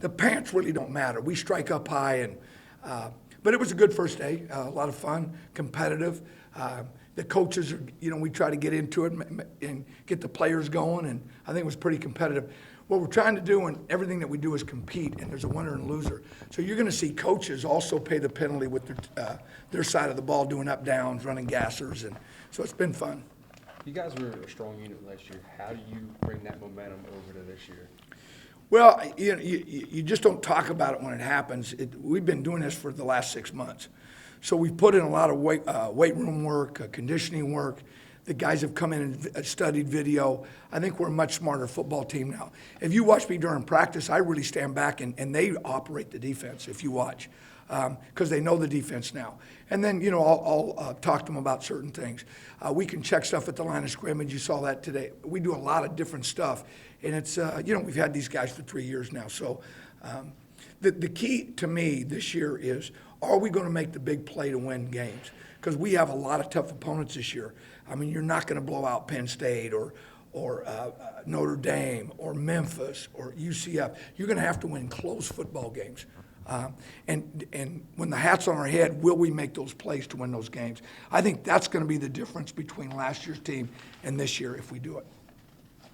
the pants really don't matter. We strike up high, but it was a good first day. A lot of fun, competitive. The coaches, we try to get into it and get the players going, and I think it was pretty competitive. What we're trying to do and everything that we do is compete, and there's a winner and loser. So you're going to see coaches also pay the penalty with their side of the ball, doing up downs, running gassers, and so it's been fun. You guys were a strong unit last year. How do you bring that momentum over to this year? Well, you just don't talk about it when it happens. We've been doing this for the last 6 months. So we've put in a lot of weight room work, conditioning work. The guys have come in and studied video. I think we're a much smarter football team now. If you watch me during practice, I really stand back and they operate the defense if you watch, because they know the defense now. And then, I'll talk to them about certain things. We can check stuff at the line of scrimmage. You saw that today. We do a lot of different stuff. And it's, we've had these guys for 3 years now. So the key to me this year is, are we going to make the big play to win games? Because we have a lot of tough opponents this year. I mean, you're not going to blow out Penn State or Notre Dame or Memphis or UCF. You're going to have to win close football games. And when the hat's on our head, will we make those plays to win those games? I think that's going to be the difference between last year's team and this year if we do it.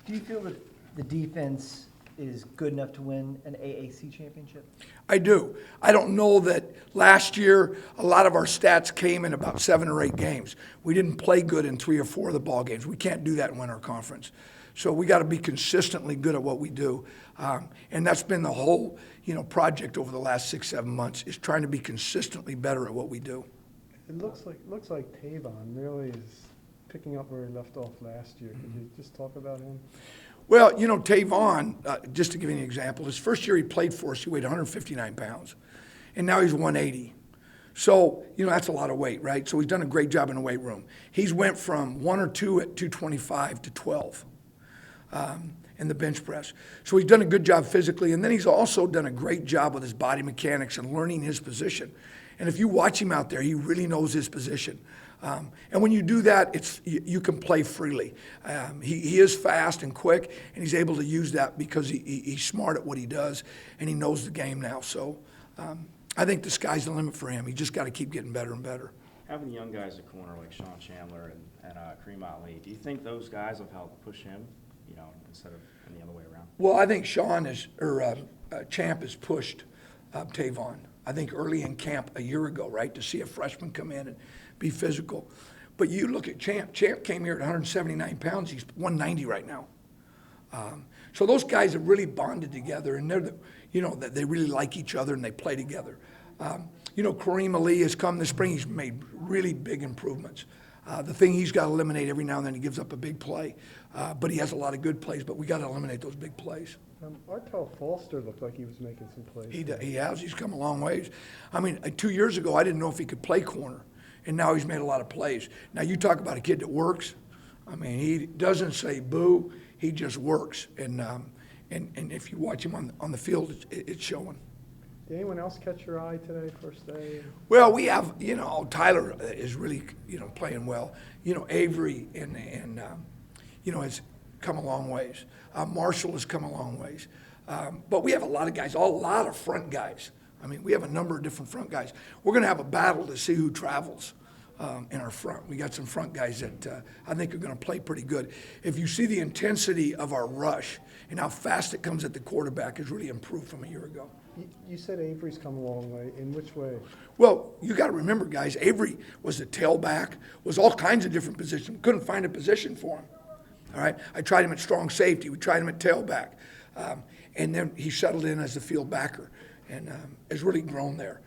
Do you feel that the defense is good enough to win an AAC championship? I do. I don't know that last year a lot of our stats came in about 7 or 8 games. We didn't play good in 3 or 4 of the ball games. We can't do that and win our conference. So we got to be consistently good at what we do. And that's been the whole, project over the last 6, 7 months, is trying to be consistently better at what we do. It looks like Tavon really is picking up where he left off last year. Could you just talk about him? Well, Tavon, just to give you an example, his first year he played for us, he weighed 159 pounds, and now he's 180. So, that's a lot of weight, right? So he's done a great job in the weight room. He's went from 1 or 2 at 225 to 12 in the bench press. So he's done a good job physically, and then he's also done a great job with his body mechanics and learning his position. And if you watch him out there, he really knows his position. And when you do that, you can play freely. He is fast and quick, and he's able to use that because he's smart at what he does, and he knows the game now. So I think the sky's the limit for him. He just got to keep getting better and better. Having young guys at corner like Sean Chandler and Kareem Ali, do you think those guys have helped push him, instead of the other way around? Well, I think Champ has pushed Tavon. I think early in camp a year ago, right, to see a freshman come in and be physical. But you look at Champ. Champ came here at 179 pounds. He's 190 right now. So those guys have really bonded together, and they really like each other and they play together. Kareem Ali has come this spring. He's made really big improvements. The thing he's got to eliminate every now and then, he gives up a big play. But he has a lot of good plays, but we got to eliminate those big plays. Artel Foster looked like he was making some plays. He has. He's come a long ways. I mean, 2 years ago, I didn't know if he could play corner, and now he's made a lot of plays. Now, you talk about a kid that works. I mean, he doesn't say boo. He just works. And if you watch him on the field, it's showing. Did anyone else catch your eye today, first day? Well, we have, Tyler is really, playing well. Avery and has come a long ways. Marshall has come a long ways. But we have a lot of guys, a lot of front guys. I mean, we have a number of different front guys. We're going to have a battle to see who travels in our front. We got some front guys that I think are going to play pretty good. If you see the intensity of our rush and how fast it comes at the quarterback has really improved from a year ago. You said Avery's come a long way. In which way? Well, you got to remember, guys, Avery was a tailback, was all kinds of different positions. Couldn't find a position for him. All right, I tried him at strong safety. We tried him at tailback, and then he settled in as a field backer, and has really grown there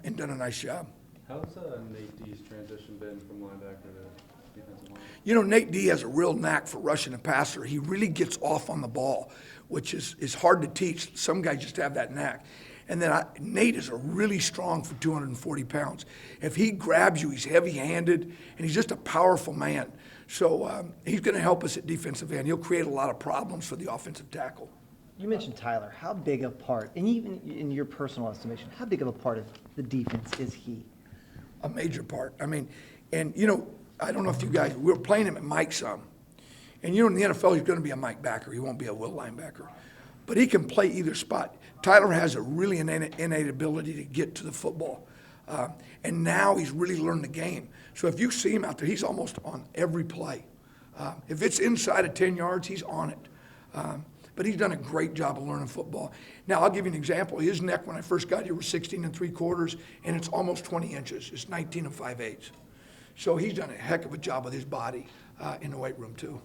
and done a nice job. How's Nate D's transition been from linebacker to defensive line? Nate D has a real knack for rushing a passer. He really gets off on the ball, which is hard to teach. Some guys just have that knack. And then Nate is a really strong for 240 pounds. If he grabs you, he's heavy-handed, and he's just a powerful man. So he's going to help us at defensive end. He'll create a lot of problems for the offensive tackle. You mentioned Tyler. How big a part, and even in your personal estimation, how big of a part of the defense is he? A major part. I mean, and I don't know if you guys, we were playing him at Mike some. And in the NFL, he's going to be a Mike backer. He won't be a will linebacker. but he can play either spot. Tyler has a really innate ability to get to the football. And now he's really learned the game. So if you see him out there, he's almost on every play. If it's inside of 10 yards, he's on it. But he's done a great job of learning football. Now, I'll give you an example. His neck, when I first got here, was 16 3/4, and it's almost 20 inches. It's 19 5/8. So he's done a heck of a job with his body in the weight room, too.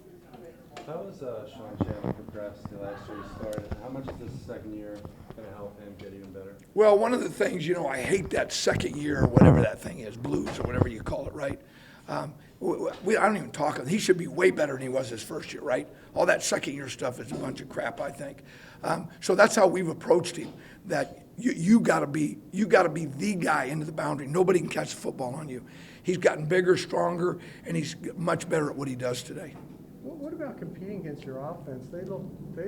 How has Sean Chandler progressed the last year he started? How much is this second year going to help him get even better? Well, one of the things, I hate that second year or whatever that thing is, blues or whatever you call it, right? I don't even talk. He should be way better than he was his first year, right? All that second year stuff is a bunch of crap, I think. So that's how we've approached him. That you got to be the guy into the boundary. Nobody can catch the football on you. He's gotten bigger, stronger, and he's much better at what he does today. What about competing against your offense? They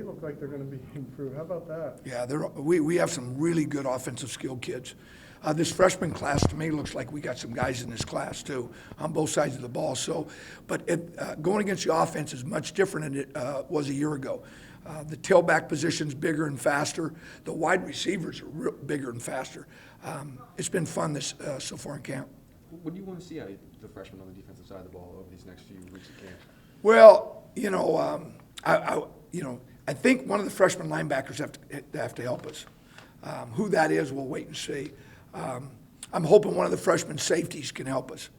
look like they're going to be improved. How about that? Yeah, we have some really good offensive skilled kids. This freshman class, to me, looks like we got some guys in this class, too, on both sides of the ball. So, but going against the offense is much different than it was a year ago. The tailback position's bigger and faster. The wide receivers are bigger and faster. It's been fun so far in camp. What do you want to see out of the freshmen on the defensive side of the ball over these next few weeks of camp? Well, I think one of the freshman linebackers have to help us. Who that is, we'll wait and see. I'm hoping one of the freshman safeties can help us.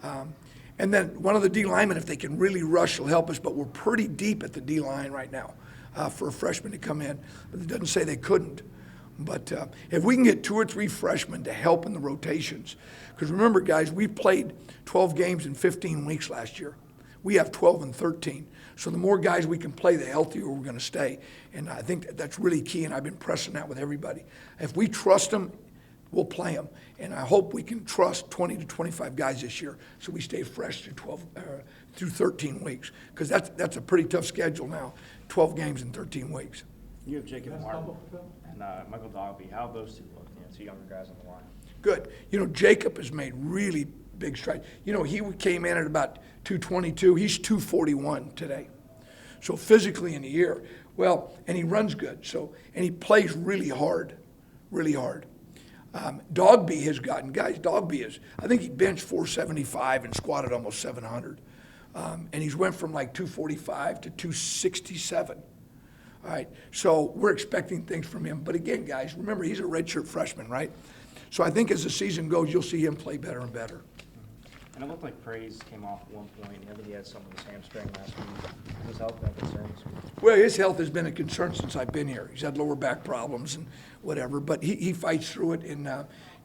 And then one of the D linemen, if they can really rush, will help us. But we're pretty deep at the D line right now for a freshman to come in. But it doesn't say they couldn't. But if we can get 2 or 3 freshmen to help in the rotations, because remember, guys, we played 12 games in 15 weeks last year. We have 12 and 13. So the more guys we can play, the healthier we're going to stay. And I think that's really key, and I've been pressing that with everybody. If we trust them, we'll play them. And I hope we can trust 20 to 25 guys this year so we stay fresh through 13 weeks. Because that's a pretty tough schedule now, 12 games in 13 weeks. You have Jacob Martin and Michael Dogby. How have those two looked? 2 younger guys on the line. Good. Jacob has made really big strides. He came in at about 222. He's 241 today. So physically in the year. Well, and he runs good. And he plays really hard, really hard. Dogby has gotten, guys, I think he benched 475 and squatted almost 700. And he's went from like 245 to 267. All right, so we're expecting things from him. But again, guys, remember, he's a redshirt freshman, right? So I think as the season goes, you'll see him play better and better. And it looked like Praise came off at one point. I think he had something with his hamstring last week. His health been concerns? Well, his health has been a concern since I've been here. He's had lower back problems and whatever, but he fights through it. And,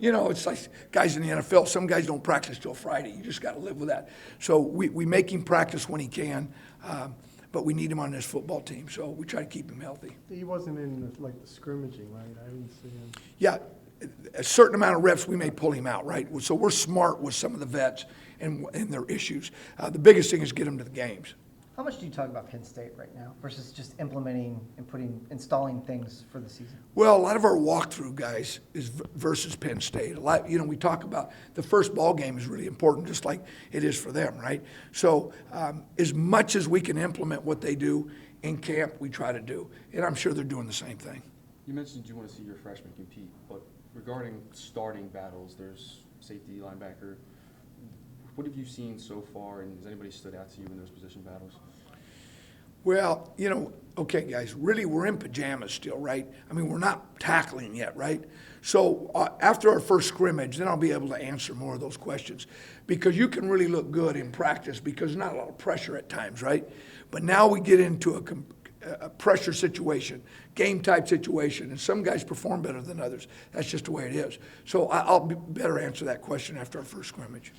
it's like guys in the NFL, some guys don't practice till Friday. You just got to live with that. So we make him practice when he can, but we need him on this football team, so we try to keep him healthy. He wasn't in the scrimmaging, right? I didn't see him. Yeah, a certain amount of reps, we may pull him out, right? So we're smart with some of the vets and their issues. The biggest thing is get them to the games. How much do you talk about Penn State right now versus just implementing and installing things for the season? Well, a lot of our walkthrough, guys, is versus Penn State. A lot, we talk about the first ball game is really important, just like it is for them, right? So as much as we can implement what they do in camp, we try to do. And I'm sure they're doing the same thing. You mentioned you want to see your freshmen compete, but regarding starting battles, there's safety, linebacker. What have you seen so far, and has anybody stood out to you in those position battles? Well, okay, guys, really we're in pajamas still, right? I mean, we're not tackling yet, right? So after our first scrimmage, then I'll be able to answer more of those questions because you can really look good in practice because there's not a lot of pressure at times, right? But now we get into a pressure situation, game type situation, and some guys perform better than others. That's just the way it is. So I'll better answer that question after our first scrimmage.